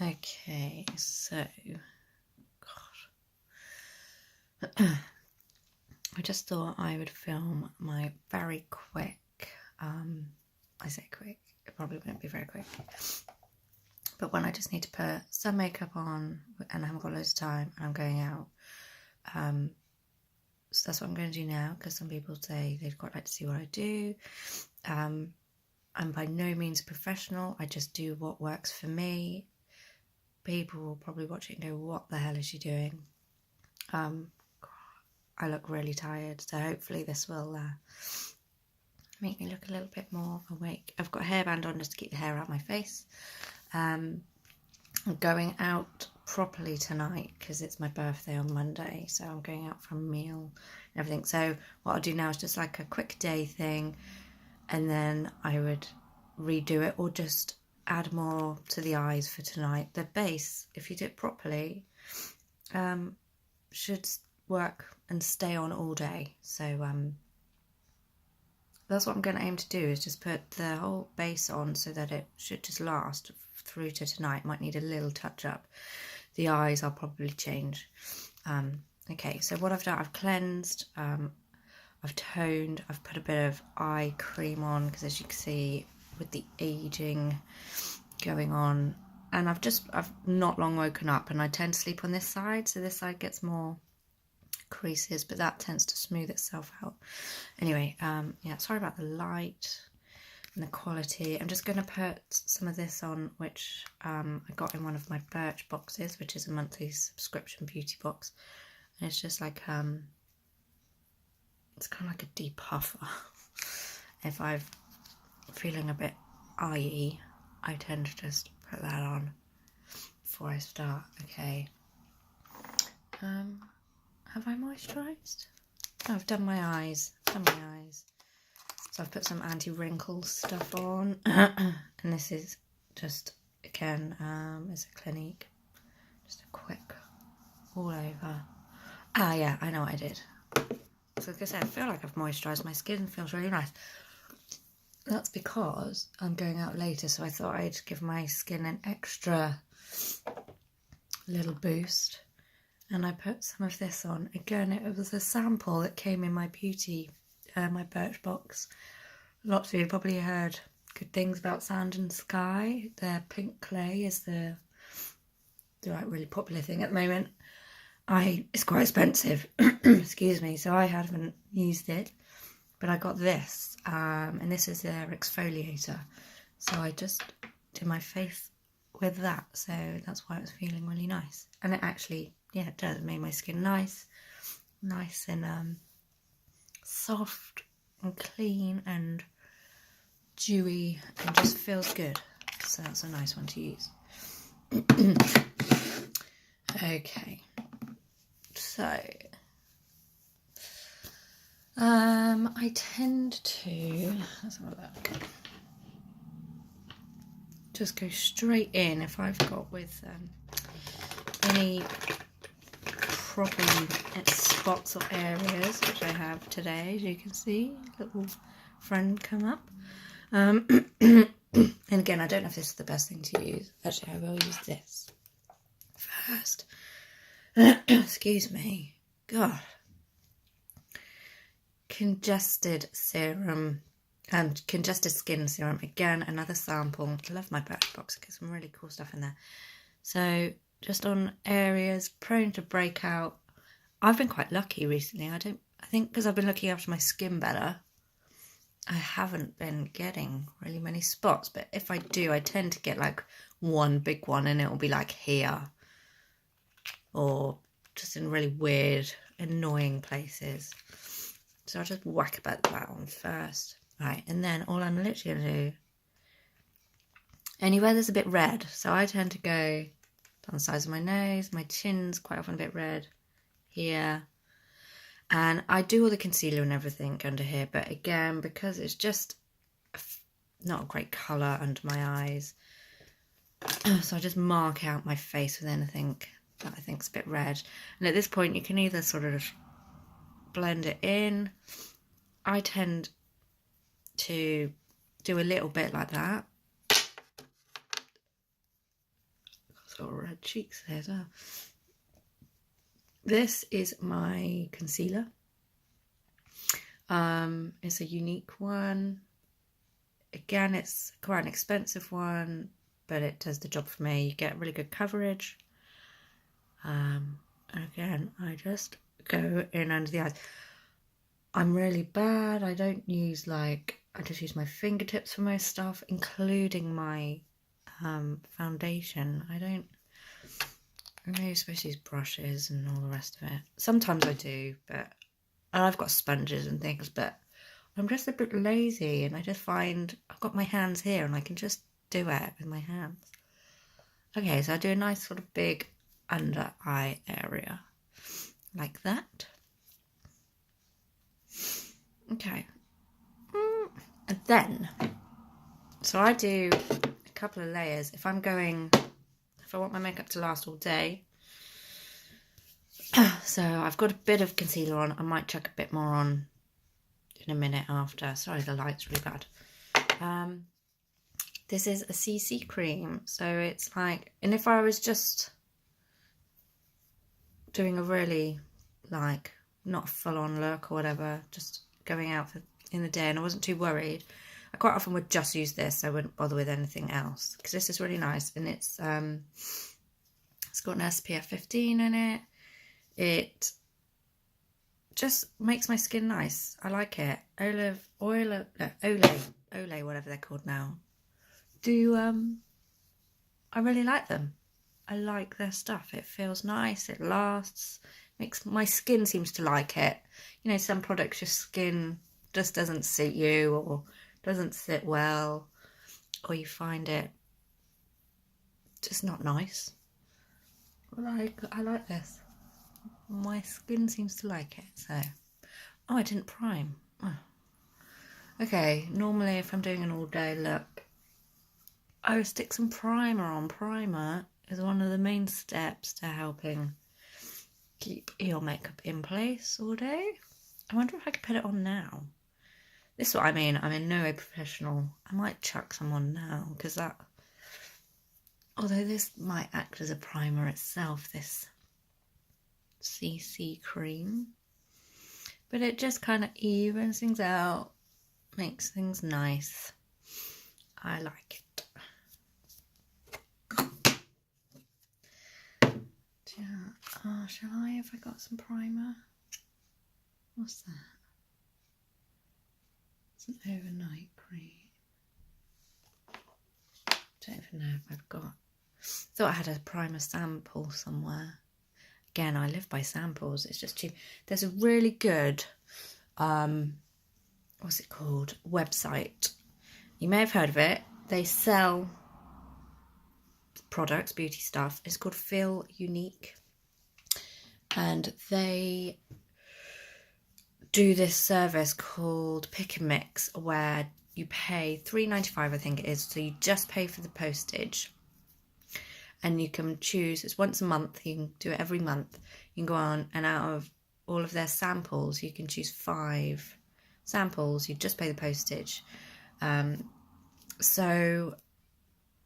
Okay, so God. I just thought I would film my very quick, I say quick, it probably won't be very quick, but when I just need to put some makeup on and I haven't got loads of time and I'm going out. So that's what I'm going to do now, because some people say they'd quite like to see what I do. I'm by no means a professional. I just do what works for me. People will probably watch it and go, what the hell is she doing? I look really tired, so hopefully this will make me look a little bit more awake. I've got a hairband on just to keep the hair out of my face. I'm going out properly tonight because it's my birthday on Monday, so I'm going out for a meal and everything. So what I'll do now is just like a quick day thing, and then I would redo it or just add more to the eyes for tonight. The base, if you do it properly, should work and stay on all day. So that's what I'm going to aim to do, is just put the whole base on so that it should just last through to tonight. Might need a little touch up. The eyes I'll probably change. Okay, so what I've done, I've cleansed, I've toned, I've put a bit of eye cream on, because as you can see with the aging going on, and I've not long woken up, and I tend to sleep on this side, so this side gets more creases, but that tends to smooth itself out. Anyway, yeah, sorry about the light and the quality. I'm just going to put some of this on, which I got in one of my Birch boxes, which is a monthly subscription beauty box, and it's just like it's kind of like a depuffer. If I'm feeling a bit eye-y, I tend to just put that on before I start. Okay. Have I moisturised? Oh, I've done my eyes. So I've put some anti-wrinkle stuff on. And this is just, again, it's a Clinique. Just a quick all over. Ah, yeah, I know what I did. So like I said, I feel like I've moisturised. My skin feels really nice. That's because I'm going out later, so I thought I'd give my skin an extra little boost. And I put some of this on. Again, it was a sample that came in my beauty, my Birch box. Lots of you probably heard good things about Sand and Sky. Their pink clay is the like really popular thing at the moment. It's quite expensive, excuse me, so I haven't used it. But I got this, and this is their exfoliator. So I just did my face with that, so that's why it was feeling really nice. And it actually, yeah, it does. It made my skin nice and soft and clean and dewy, and just feels good. So that's a nice one to use. Okay, so I tend to, let's have a look, just go straight in if I've got with any properly spots or areas, which I have today, as you can see, little friend come up. And again, I don't know if this is the best thing to use. Actually, I will use this first. Excuse me. God. Congested serum and congested skin serum. Again, another sample. I love my Birch box. Get some really cool stuff in there. So just on areas prone to breakout. I've been quite lucky recently. I think because I've been looking after my skin better, I haven't been getting really many spots, but if I do, I tend to get like one big one, and it will be like here, or just in really weird, annoying places. So I'll just whack about that on first. Right, and then all I'm literally going to do, anywhere there's a bit red, so I tend to go down the sides of my nose, my chin's quite often a bit red, here. And I do all the concealer and everything under here, but again, because it's just not a great colour under my eyes, so I just mark out my face with anything that I think's a bit red. And at this point, you can either sort of blend it in. I tend to do a little bit like that. sort of red cheeks there as well. This is my concealer. It's a unique one. Again, it's quite an expensive one, but it does the job for me. You get really good coverage. Again, I just go in under the eyes. I'm really bad. I don't use I just use my fingertips for most stuff, including my foundation. I don't really supposed to use brushes and all the rest of it. Sometimes I do, but I've got sponges and things, but I'm just a bit lazy, and I just find I've got my hands here and I can just do it with my hands. Okay, so I do a nice sort of big under eye area like that. Okay, and then so I do a couple of layers if I want my makeup to last all day. So I've got a bit of concealer on. I might chuck a bit more on in a minute after. Sorry, the light's really bad. This is a CC cream, so it's and if I was just doing a really not a full-on look or whatever, just going out in the day and I wasn't too worried, I quite often would just use this. I wouldn't bother with anything else because this is really nice, and it's got an SPF 15 in it. It just makes my skin nice. I like it. Olay, whatever they're called now. I really like them. I like their stuff. It feels nice. It lasts. My skin seems to like it. You know, some products your skin just doesn't suit you or doesn't sit well, or you find it just not nice. I like this. My skin seems to like it, so. Oh, I didn't prime. Oh. Okay, normally if I'm doing an all-day look, I would stick some primer on. Primer is one of the main steps to helping keep your makeup in place all day. I wonder if I could put it on now. This is what I mean. I'm in no way professional. I might chuck some on now, because although this might act as a primer itself, this CC cream, but it just kind of evens things out, makes things nice. I like it. Shall I? Have I got some primer? What's that? It's an overnight cream. Don't even know if I've got. Thought I had a primer sample somewhere. Again, I live by samples. It's just cheap. There's a really good, what's it called? Website. You may have heard of it. They sell products, beauty stuff. It's called Feel Unique. And they do this service called Pick and Mix, where you pay $3.95, I think it is. So you just pay for the postage. And you can choose, it's once a month, you can do it every month. You can go on, and out of all of their samples, you can choose 5 samples. You just pay the postage. So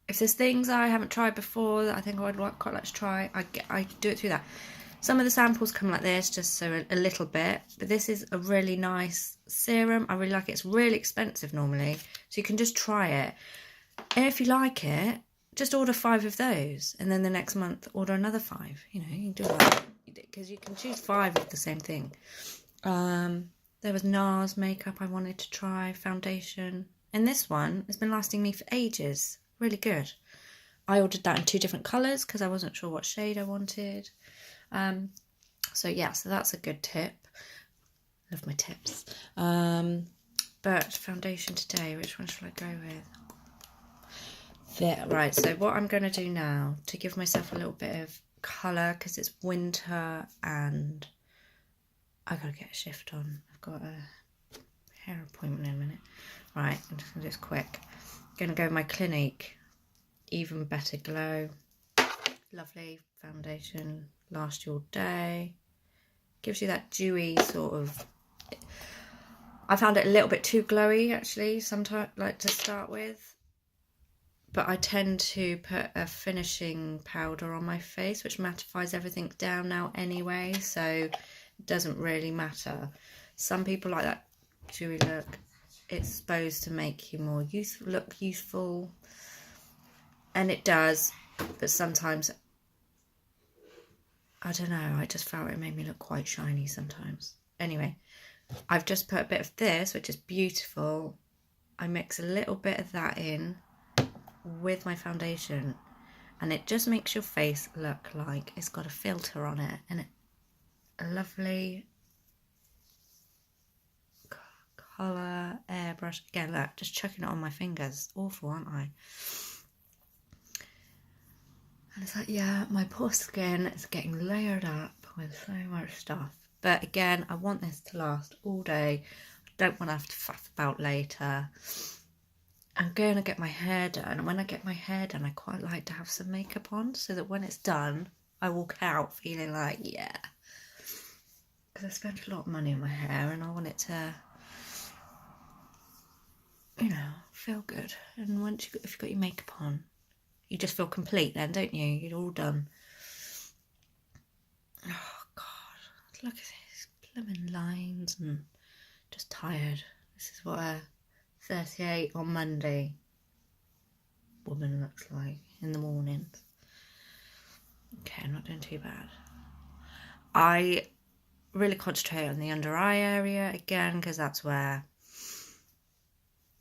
if there's things I haven't tried before that I think I'd quite like to try, I do it through that. Some of the samples come like this, just so a little bit. But this is a really nice serum. I really like it. It's really expensive normally, so you can just try it. And if you like it, just order 5 of those, and then the next month order another 5. You know, you can do that because you can choose 5 of the same thing. There was NARS makeup I wanted to try, foundation, and this one has been lasting me for ages. Really good. I ordered that in 2 different colours because I wasn't sure what shade I wanted. So yeah, so that's a good tip. Love my tips. But foundation today, which one should I go with? There, right, so what I'm going to do now to give myself a little bit of colour, because it's winter and I got to get a shift on. I've got a hair appointment in a minute. Right, I'm just going to do this quick. I'm going to go with my Clinique Even Better Glow. Lovely foundation, lasts you all day. Gives you that dewy sort of. I found it a little bit too glowy actually, sometimes, like to start with. but I tend to put a finishing powder on my face, which mattifies everything down now anyway, so it doesn't really matter. Some people like that dewy look. It's supposed to make you more look youthful, and it does, but sometimes, I don't know, I just felt it made me look quite shiny sometimes. Anyway, I've just put a bit of this, which is beautiful. I mix a little bit of that in with my foundation, and it just makes your face look like it's got a filter on it, and a lovely colour airbrush. Again, look, just chucking it on my fingers. Awful, aren't I? And it's like, yeah, my poor skin is getting layered up with so much stuff. But again, I want this to last all day. I don't want to have to faff about later. I'm going to get my hair done, and when I get my hair done, I quite like to have some makeup on, so that when it's done, I walk out feeling like, yeah. Because I spent a lot of money on my hair, and I want it to, you know, feel good. And once if you've got your makeup on, you just feel complete then, don't you? You're all done. Oh, God. Look at these blooming lines, and just tired. This is what a 38 on Monday woman looks like in the mornings. Okay, I'm not doing too bad. I really concentrate on the under eye area again, because that's where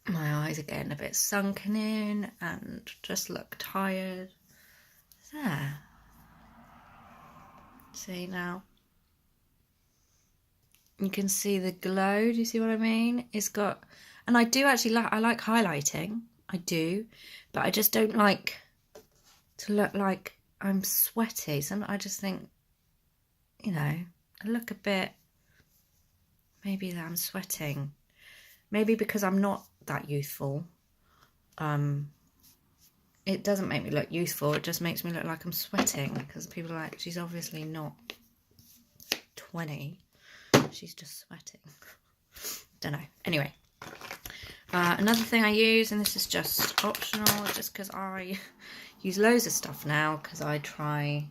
my eyes are getting a bit sunken in and just look tired. There. See now? You can see the glow. Do you see what I mean? It's got, and I do actually like, I like highlighting. I do, but I just don't like to look like I'm sweaty. So I just think, you know, I look a bit, maybe that I'm sweating. Maybe because I'm not that youthful. It doesn't make me look youthful. It just makes me look like I'm sweating, because people are like, she's obviously not 20. She's just sweating. Don't know. Anyway, another thing I use, and this is just optional, just because I use loads of stuff now, because I try,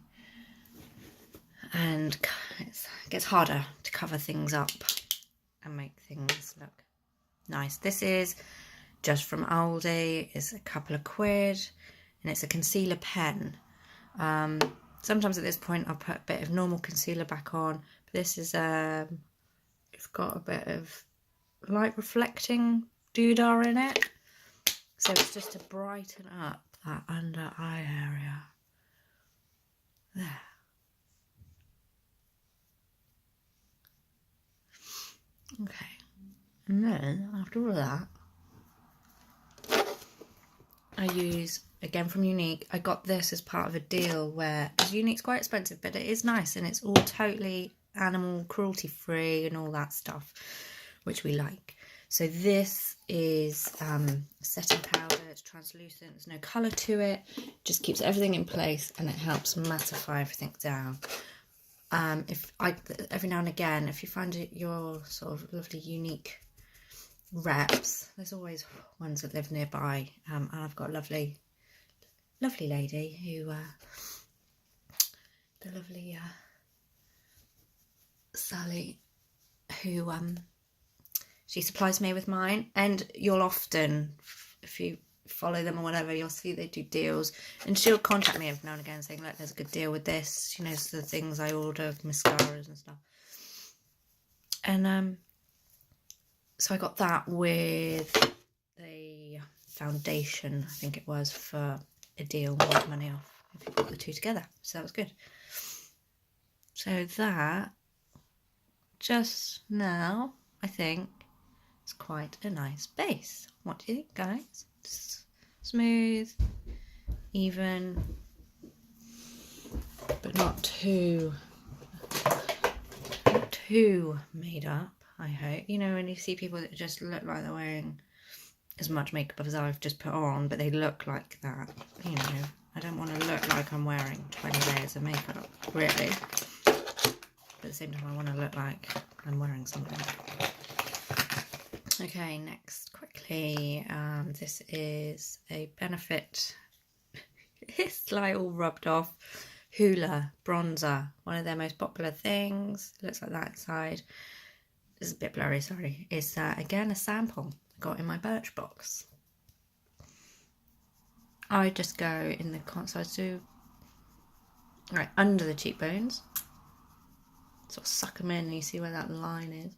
and it gets harder to cover things up and make things look nice. This is just from Aldi. It's a couple of quid, and it's a concealer pen. Sometimes at this point I'll put a bit of normal concealer back on, but this is it's got a bit of light reflecting doodah in it, so it's just to brighten up that under eye area there. Okay, and then after all of that, I use, again from Younique, I got this as part of a deal where Younique's quite expensive, but it is nice, and it's all totally animal cruelty free and all that stuff, which we like. So this is setting powder. It's translucent, there's no colour to it, just keeps everything in place, and it helps mattify everything down. Every now and again, if you find your sort of lovely Younique reps, there's always ones that live nearby, and I've got a lovely lady who the lovely Sally, who she supplies me with mine, and you'll often, if you follow them or whatever, you'll see they do deals, and she'll contact me every now and again saying, look, there's a good deal with this. She knows the things I order, mascaras and stuff, and so I got that with the foundation, I think it was, for a deal, more money off if you put the two together. So that was good. So that, just now, I think, is quite a nice base. What do you think, guys? Just smooth, even, but not too made up. I hope. You know, when you see people that just look like they're wearing as much makeup as I've just put on, but they look like that, you know, I don't want to look like I'm wearing 20 layers of makeup, really. But at the same time, I want to look like I'm wearing something. Okay, next, quickly. quickly, this is a Benefit, it's like all rubbed off, Hoola bronzer, one of their most popular things. It looks like that inside. It's a bit blurry, sorry. It's again a sample I got in my Birchbox. I just go in the so I do right under the cheekbones, sort of suck them in, and you see where that line is.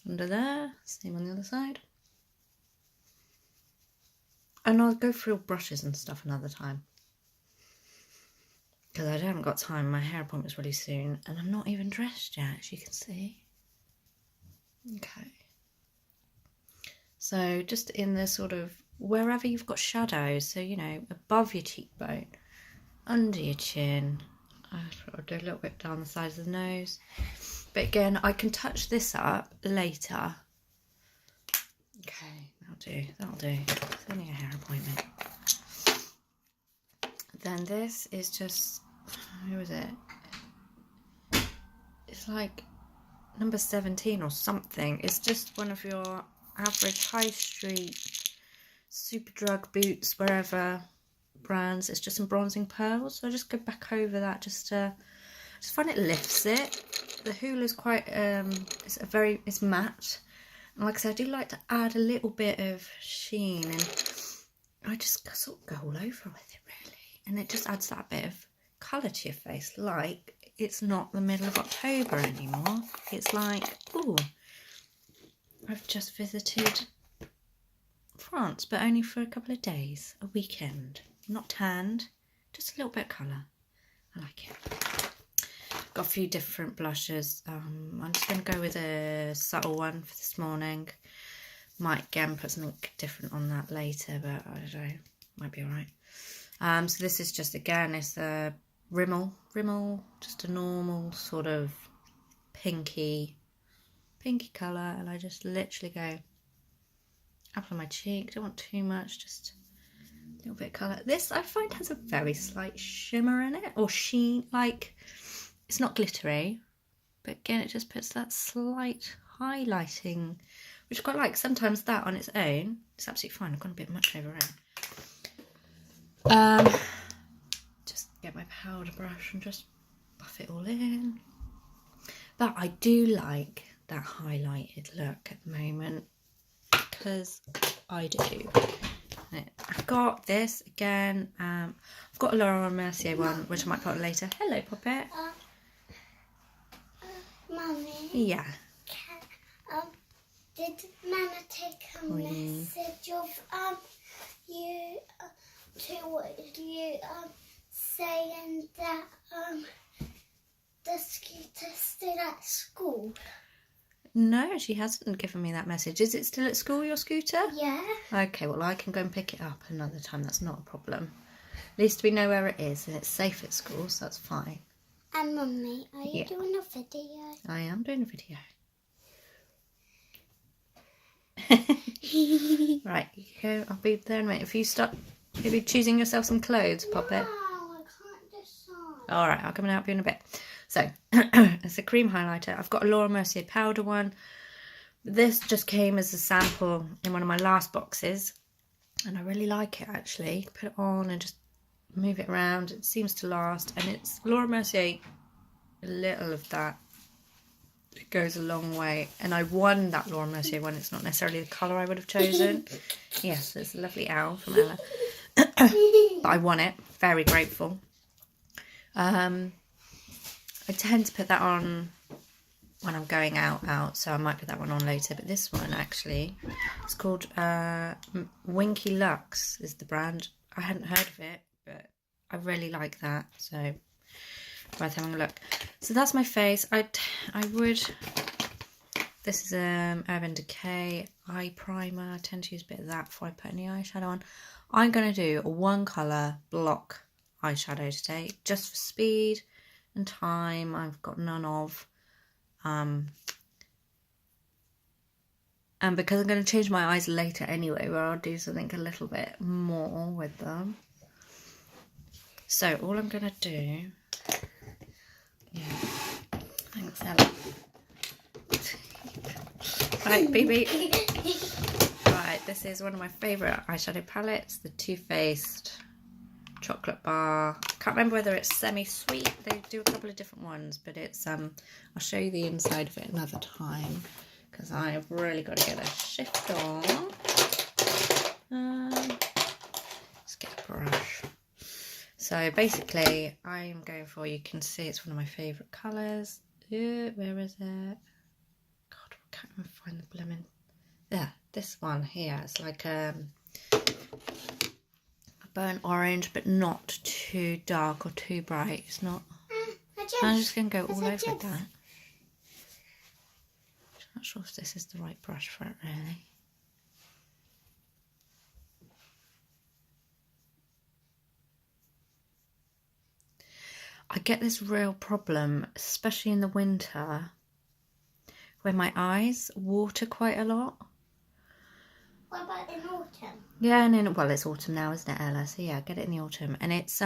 Under there, same on the other side. And I'll go through brushes and stuff another time, because I haven't got time. My hair appointment's really soon, and I'm not even dressed yet, as you can see. Okay. So just in the sort of, wherever you've got shadows, so, you know, above your cheekbone, under your chin, I'll do a little bit down the sides of the nose. But again, I can touch this up later. Okay, that'll do. It's only a hair appointment. Then this is just, who is it? It's like number 17 or something. It's just one of your average high street Superdrug, Boots, wherever brands. It's just some bronzing pearls. So I just go back over that just find it lifts it. The Hoola is quite it's matte. And like I said, I do like to add a little bit of sheen, and I just sort of go all over with it really. And it just adds that bit of colour to your face, like it's not the middle of October anymore. It's like, ooh, I've just visited France, but only for a couple of days, a weekend. Not tanned, just a little bit of colour. I like it. Got a few different blushes. I'm just going to go with a subtle one for this morning. Might again put something different on that later, but I don't know, might be alright. So this is just, again, it's a Rimmel, just a normal sort of pinky colour, and I just literally go up on my cheek. Don't want too much, just a little bit of colour. This I find has a very slight shimmer in it, or sheen, like it's not glittery, but again it just puts that slight highlighting, which I quite like. Sometimes that on its own, it's absolutely fine. I've gone a bit much over it. Just get my powder brush and just buff it all in. But I do like that highlighted look at the moment, because I do. I've got this again. I've got a Laura Mercier one, which I might put on later. Hello, Poppet. Mummy. Yeah. Did Mama take a message of you to you saying that the scooter's still at school? No, she hasn't given me that message. Is it still at school, your scooter? Yeah. Okay, well, I can go and pick it up another time. That's not a problem. At least we know where it is, and it's safe at school, so that's fine. And Mummy, are you doing a video? I am doing a video. Right, I'll be there in a minute. If you start maybe choosing yourself some clothes, Poppet. No, I can't decide. Alright, I'll come and help you in a bit. So, it's a cream highlighter. I've got a Laura Mercier powder one. This just came as a sample in one of my last boxes, and I really like it actually. Put it on and just move it around. It seems to last, and it's Laura Mercier. A little of that, it goes a long way. And I won that Laura Mercier one. It's not necessarily the colour I would have chosen. Yes, it's a lovely owl from Ella. But I won it. Very grateful. I tend to put that on when I'm going out, so I might put that one on later. But this one, actually, it's called Winky Lux is the brand. I hadn't heard of it, but I really like that, so worth having a look. So that's my face. This is Urban Decay eye primer. I tend to use a bit of that before I put any eyeshadow on. I'm going to do a one colour block eyeshadow today, just for speed and time. I've got none of. And because I'm going to change my eyes later anyway, where I'll do something a little bit more with them. So all I'm going to do... Yeah. Thanks, Ella. Right, beep beep. Right, this is one of my favourite eyeshadow palettes, the Too Faced Chocolate Bar. Can't remember whether it's semi-sweet. They do a couple of different ones, but it's I'll show you the inside of it another time because I've really got to get a shift on. Let's get a brush. So basically, I am going for, you can see it's one of my favourite colours. Where is it? God, I can't even find the blooming. Yeah, this one here. It's like a burnt orange, but not too dark or too bright. It's not. I'm just going to go all over that. I'm not sure if this is the right brush for it, really. I get this real problem, especially in the winter, where my eyes water quite a lot. What about in autumn? Yeah, and well, it's autumn now, isn't it, Ella? So yeah, get it in the autumn. And it's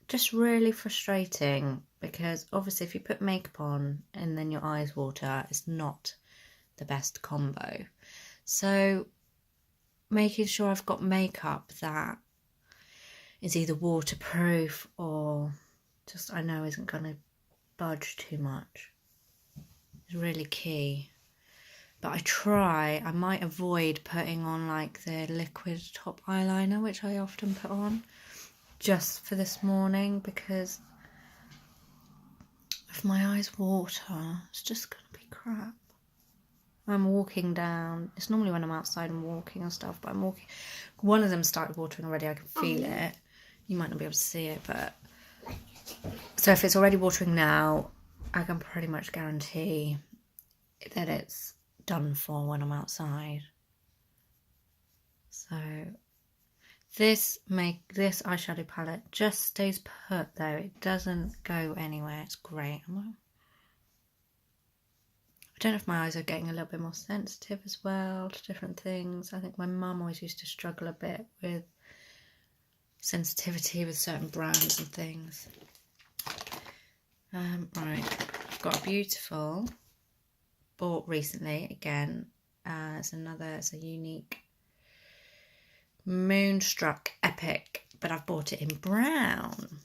just really frustrating because obviously if you put makeup on and then your eyes water, it's not the best combo. So making sure I've got makeup that is either waterproof or just I know isn't going to budge too much is really key. But I might avoid putting on like the liquid top eyeliner, which I often put on just for this morning, because if my eyes water, it's just going to be crap. I'm walking down, it's normally when I'm outside and walking and stuff, but I'm walking, one of them started watering already, I can feel it. You might not be able to see it, but so if it's already watering now, I can pretty much guarantee that it's done for when I'm outside. So this eyeshadow palette just stays put though. It doesn't go anywhere. It's great. I don't know if my eyes are getting a little bit more sensitive as well to different things. I think my mum always used to struggle a bit with sensitivity with certain brands and things. Right, I've got a beautiful, bought recently again. It's a unique Moonstruck Epic, but I've bought it in brown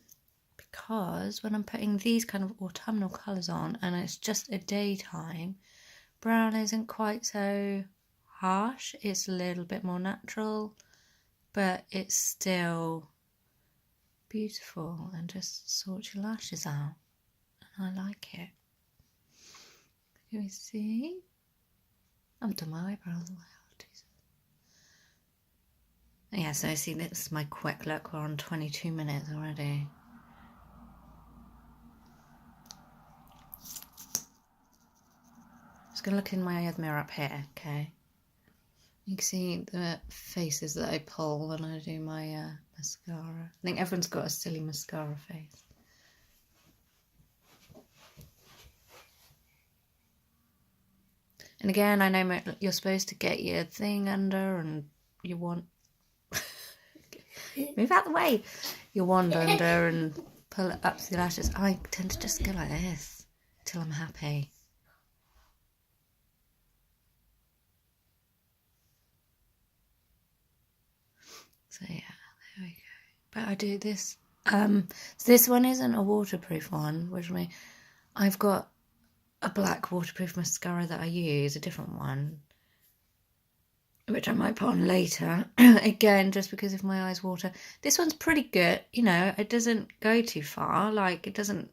because when I'm putting these kind of autumnal colours on and it's just a daytime, brown isn't quite so harsh. It's a little bit more natural, but it's still beautiful and just sorts your lashes out. And I like it. Can we see? I've done my eyebrows as well. Yeah, so I see this is my quick look. We're on 22 minutes already. Just gonna look in my other mirror up here, okay? You can see the faces that I pull when I do my mascara. I think everyone's got a silly mascara face. And again, I know you're supposed to get your thing under and you want... Move out the way. Your wand under and pull it up to the lashes. I tend to just go like this till I'm happy. So yeah, there we go. But I do this. This one isn't a waterproof one, which means I've got a black waterproof mascara that I use, a different one, which I might put on later. Again, just because if my eyes water. This one's pretty good, you know, it doesn't go too far, like it don't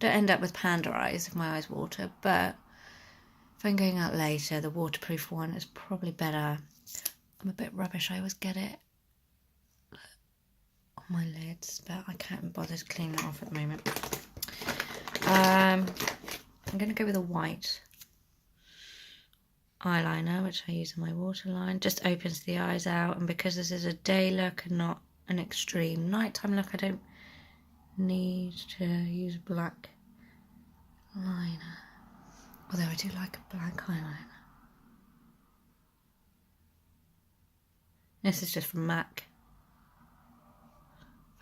end up with panda eyes if my eyes water, but if I'm going out later, the waterproof one is probably better. I'm a bit rubbish, I always get it on my lids, but I can't bother to clean that off at the moment. I'm going to go with a white eyeliner, which I use on my waterline. Just opens the eyes out, and because this is a day look and not an extreme nighttime look, I don't need to use black liner. Although I do like a black eyeliner. This is just from MAC.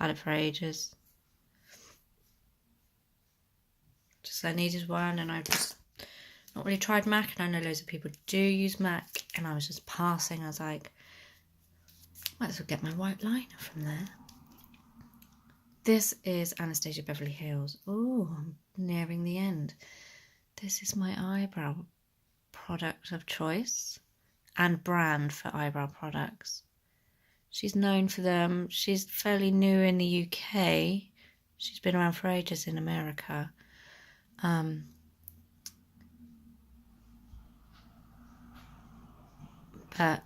I've had it for ages. Just I needed one and I've just not really tried MAC, and I know loads of people do use MAC, and I was just passing. I was like, might as well get my white liner from there. This is Anastasia Beverly Hills. Oh, I'm nearing the end. This is my eyebrow product of choice and brand for eyebrow products. She's known for them. She's fairly new in the UK. She's been around for ages in America. But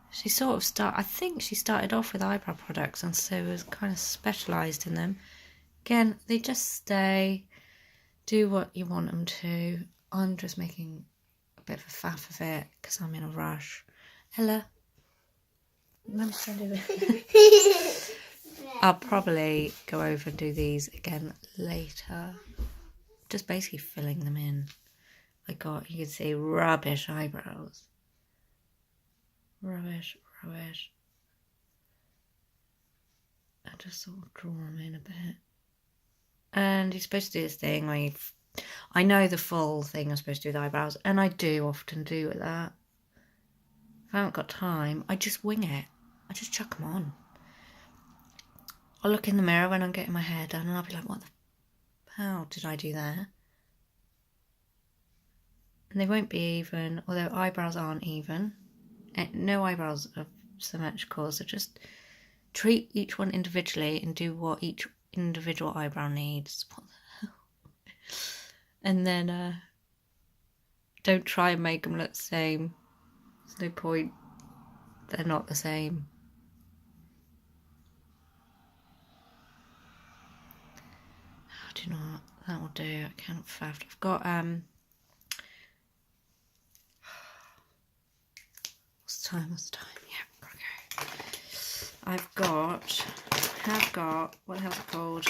she sort of I think she started off with eyebrow products and so was kind of specialised in them. Again, they just stay, do what you want them to. I'm just making a bit of a faff of it because I'm in a rush. Ella, let me try to do this. I'll probably go over and do these again later. Just basically filling them in. I got, you can see, rubbish eyebrows. Rubbish. I just sort of draw them in a bit. And you're supposed to do this thing where I know the full thing I'm supposed to do with eyebrows, and I do often do with that. If I haven't got time, I just wing it. I just chuck them on. I'll look in the mirror when I'm getting my hair done and I'll be like, what the hell did I do there? And they won't be even, although eyebrows aren't even. No eyebrows are symmetrical, so just treat each one individually and do what each individual eyebrow needs. What the hell? And then don't try and make them look the same. There's no point. They're not the same. Do you know what? That will do. I can't faff. I've got what's the time? Yeah, okay. I've got what the hell's it called?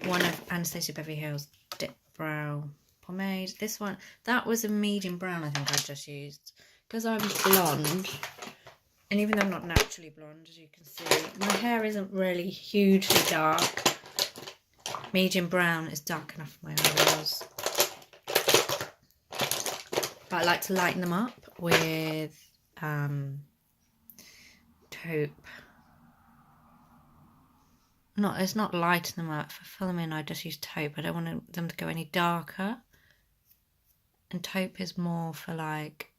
One of Anastasia Beverly Hills Dip Brow Pomade. This one, that was a medium brown I think I just used. Because I'm blonde, and even though I'm not naturally blonde, as you can see, my hair isn't really hugely dark. Medium brown is dark enough for my eyebrows. But I like to lighten them up with taupe. It's not lighten them up. For fill them in, I just use taupe. I don't want them to go any darker. And taupe is more for like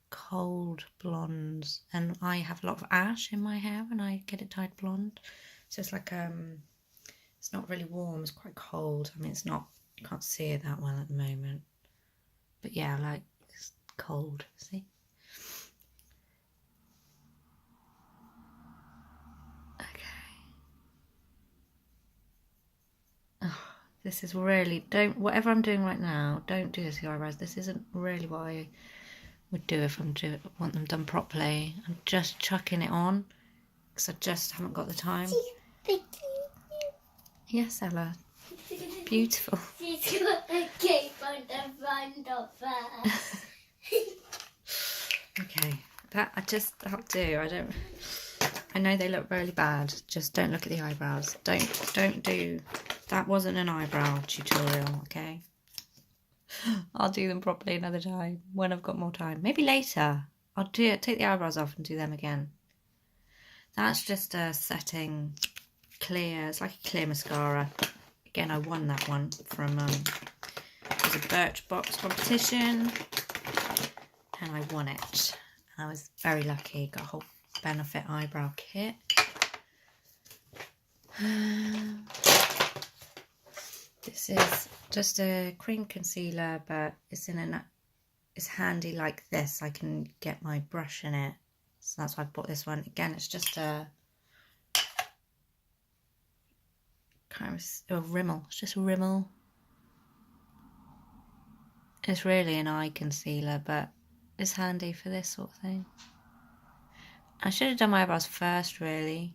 cold blondes. And I have a lot of ash in my hair when I get it dyed blonde. So it's like it's not really warm, it's quite cold. I mean, it's not, you can't see it that well at the moment. But yeah, like, it's cold, see? Okay. Oh, this is really, whatever I'm doing right now, don't do this to your eyebrows. This isn't really what I would do if I want them done properly. I'm just chucking it on, because I just haven't got the time. Yes, Ella. Beautiful. She's got a cape on the front of her. Okay, that'll do. I know they look really bad. Just don't look at the eyebrows. Don't do. That wasn't an eyebrow tutorial, okay? I'll do them properly another time when I've got more time. Maybe later. I'll take the eyebrows off and do them again. That's just a setting clear. It's like a clear mascara. Again, I won that one from it was a Birchbox competition, and I won it. I was very lucky. Got a whole Benefit eyebrow kit. This is just a cream concealer, but it's it's handy like this. I can get my brush in it, so that's why I bought this one. Again, it's just a kind of a Rimmel. It's just a Rimmel. It's really an eye concealer, but it's handy for this sort of thing. I should have done my eyebrows first, really,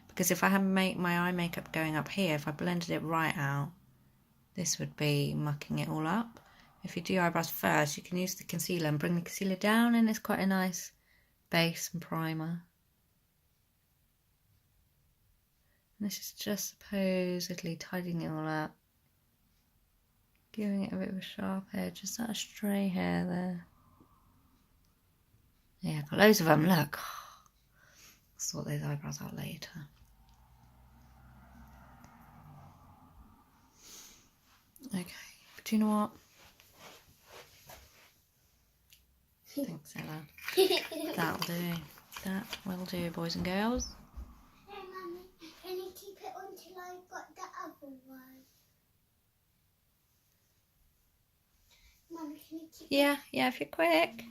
because if I had my eye makeup going up here, if I blended it right out, this would be mucking it all up. If you do your eyebrows first, you can use the concealer and bring the concealer down, and it's quite a nice base and primer. And this is just supposedly tidying it all up, Giving it a bit of a sharp edge. Is that a stray hair there? Yeah, got loads of them. Look. I'll sort those eyebrows out later. Okay, do you know what? Thanks, Ella. That'll do. That will do, boys and girls. Hey, Mummy, can you keep it until I've got the other one? Mummy, can you keep Yeah, if you're quick.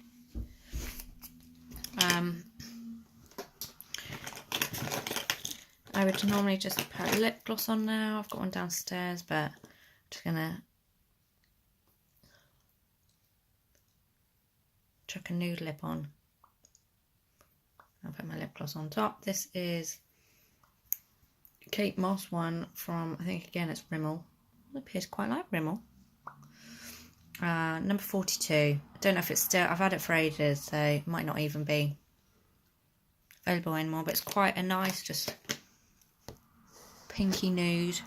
I would normally just put lip gloss on now. I've got one downstairs, but I'm just gonna chuck a nude lip on. I'll put my lip gloss on top. This is Kate Moss one from, I think again it's Rimmel. It appears quite like Rimmel. Number 42. I don't know if it's still, I've had it for ages, so it might not even be available anymore, but it's quite a nice, just pinky nude.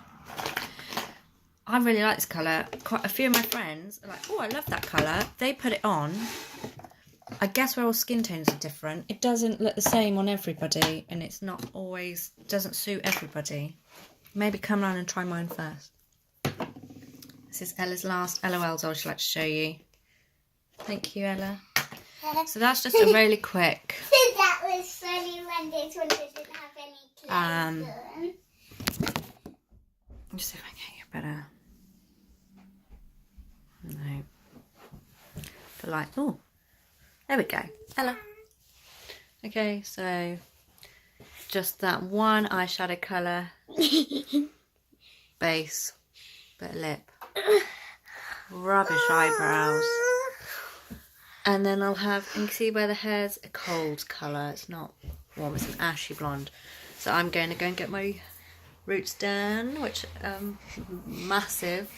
I really like this colour. Quite a few of my friends are like, oh, I love that colour. They put it on. I guess we're all skin tones are different. It doesn't look the same on everybody, and it's not always, doesn't suit everybody. Maybe come around and try mine first. This is Ella's last LOLs I would like to show you. Thank you, Ella. So that's just a really quick. That was funny when this one didn't have any clothes on. Just see if I can get you better. No. But like, oh, there we go. Ella. Okay, so just that one eyeshadow colour. Base. Bit of lip. Rubbish eyebrows. And then I'll have, and you can see where the hair's a cold colour. It's not warm, it's an ashy blonde. So I'm going to go and get my roots done, which massive.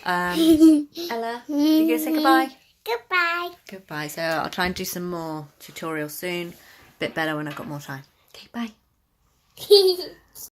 Ella, you going to say goodbye? Goodbye. Goodbye. So I'll try and do some more tutorials soon. A bit better when I've got more time. Okay, bye.